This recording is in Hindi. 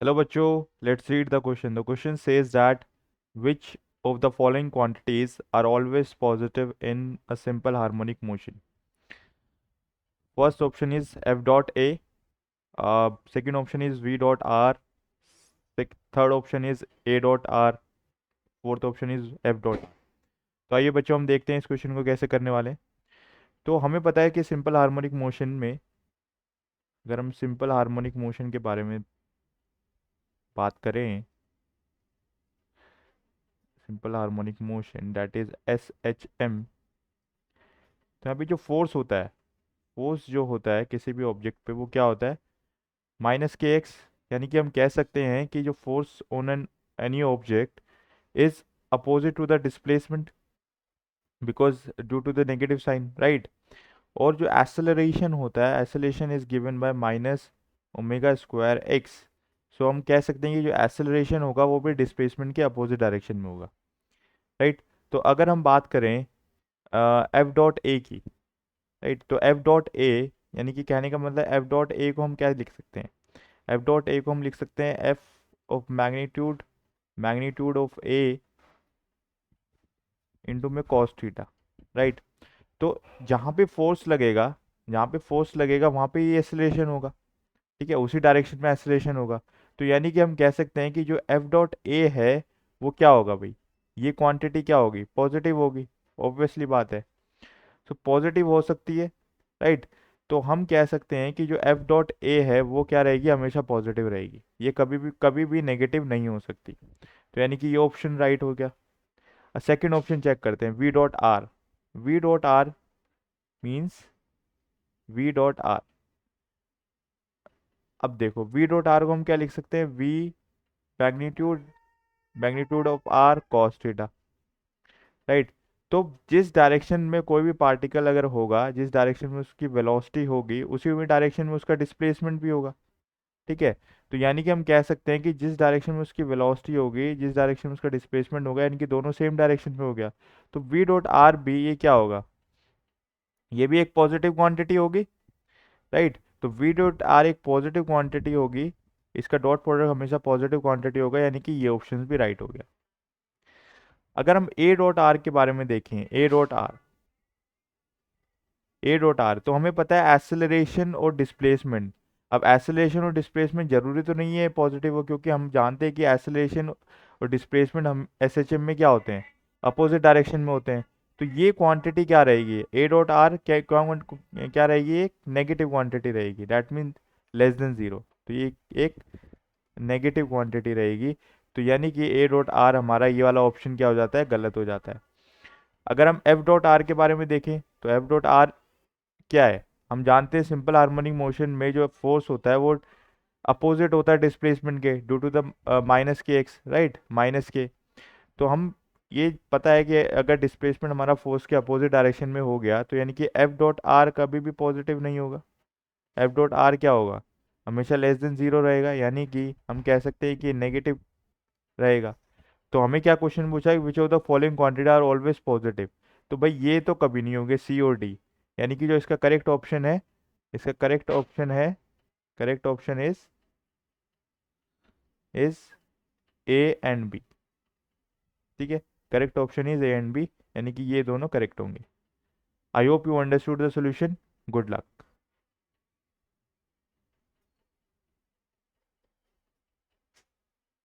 Hello बच्चों, let's read the question. The question says that which of the following quantities are always positive in a simple harmonic motion? First option is F dot A, second option is V dot R, third option is A dot R, fourth option is F dot. तो आइए बच्चों हम देखते हैं इस क्वेश्चन को कैसे करने वाले हैं. तो हमें पता है कि सिंपल हार्मोनिक मोशन में अगर हम सिंपल हार्मोनिक मोशन के बारे में बात करें, simple harmonic motion that is SHM, तो यहाँ पे जो फोर्स होता है, फोर्स जो होता है किसी भी ऑब्जेक्ट पे वो क्या होता है, -kx. यानी कि हम कह सकते हैं कि जो force on an any object is opposite to the displacement because due to the negative sign, right. और जो एक्सेलरेशन होता है, acceleration is given by -omega square x. So हम कह सकते हैं कि जो एक्सेलरेशन होगा वो भी डिस्प्लेसमेंट के अपोजिट डायरेक्शन में होगा, राइट. तो अगर हम बात करें एफ डॉट ए की, राइट, तो एफ डॉट ए यानी कि कहने का मतलब एफ डॉट ए को हम क्या लिख सकते हैं, एफ डॉट ए को हम लिख सकते हैं F of magnitude, magnitude of A into में कॉस थीटा, राइट. तो जहाँ पे फोर्स लगेगा, जहाँ पे फोर्स लगेगा वहाँ पे ये एक्सेलरेशन होगा, ठीक है, उसी डायरेक्शन में एक्सेलरेशन होगा. तो यानी कि हम कह सकते हैं कि जो एफ डॉट ए है वो क्या होगा भाई, ये क्वांटिटी क्या होगी, पॉजिटिव होगी. ऑब्वियसली बात है, तो पॉजिटिव हो सकती है, राइट. तो हम कह सकते हैं कि जो एफ डॉट ए है वो क्या रहेगी, हमेशा पॉजिटिव रहेगी, ये कभी भी नेगेटिव नहीं हो सकती. तो यानी कि ये ऑप्शन राइट हो गया. सेकेंड ऑप्शन चेक करते हैं, V dot are. V dot are means, V dot are, अब देखो वी डॉट आर को हम क्या लिख सकते हैं, v magnitude, magnitude of r cos theta, right. तो जिस डायरेक्शन में कोई भी पार्टिकल अगर होगा, जिस डायरेक्शन में उसकी वेलोसिटी होगी उसी में डायरेक्शन में उसका डिस्प्लेसमेंट भी होगा, ठीक है. तो यानी कि हम कह सकते हैं कि जिस डायरेक्शन में उसकी वेलोसिटी होगी, जिस डायरेक्शन में उसका डिस्प्लेसमेंट होगा, यानी कि दोनों सेम डायरेक्शन में हो गया. तो वी डॉट आर भी ये क्या होगा, ये भी एक पॉजिटिव क्वांटिटी होगी, राइट. तो वी डॉट आर एक पॉजिटिव क्वांटिटी होगी, इसका डॉट प्रोडक्ट हमेशा पॉजिटिव क्वांटिटी होगा, यानी कि ये ऑप्शन भी राइट हो गया. अगर हम ए डॉट आर के बारे में देखें, ए dot are, A dot are, तो हमें पता है एक्सेलरेशन और डिस्प्लेसमेंट. अब एक्सेलरेशन और डिस्प्लेसमेंट जरूरी तो नहीं है पॉजिटिव हो, क्योंकि हम जानते हैं कि एक्सेलरेशन और डिस्प्लेसमेंट हम एसएचएम में क्या होते हैं, अपोजिट डायरेक्शन में होते हैं. तो ये क्वांटिटी क्या रहेगी, ए डॉट आर क्या रहेगी, एक नेगेटिव क्वांटिटी रहेगी, that mean less than zero. तो ये एक नेगेटिव क्वांटिटी रहेगी. तो यानी कि ए डॉट आर हमारा ये वाला ऑप्शन क्या हो जाता है, गलत हो जाता है. अगर हम एफ डॉट आर के बारे में देखें, तो एफ डॉट आर क्या है, हम जानते हैं सिंपल हार्मोनिक मोशन में जो फोर्स होता है वो अपोजिट होता है डिस्प्लेसमेंट के, due to the -kx, right, -k. तो हम ये पता है कि अगर डिस्प्लेसमेंट हमारा फोर्स के अपोजिट डायरेक्शन में हो गया तो यानी कि एफ डॉट आर कभी भी पॉजिटिव नहीं होगा. एफ डॉट आर क्या होगा, हमेशा लेस देन जीरो रहेगा, यानी कि हम कह सकते हैं कि नेगेटिव रहेगा. तो हमें क्या क्वेश्चन पूछा है, which of the following quantity are always positive. तो भाई ये तो कभी नहीं होंगे सी और डी, यानी कि जो इसका करेक्ट ऑप्शन है, इसका करेक्ट ऑप्शन है, correct option is A and B, ठीक है. Correct option is A and B, यानी कि ये दोनों करेक्ट होंगे. I hope you understood the solution. Good luck.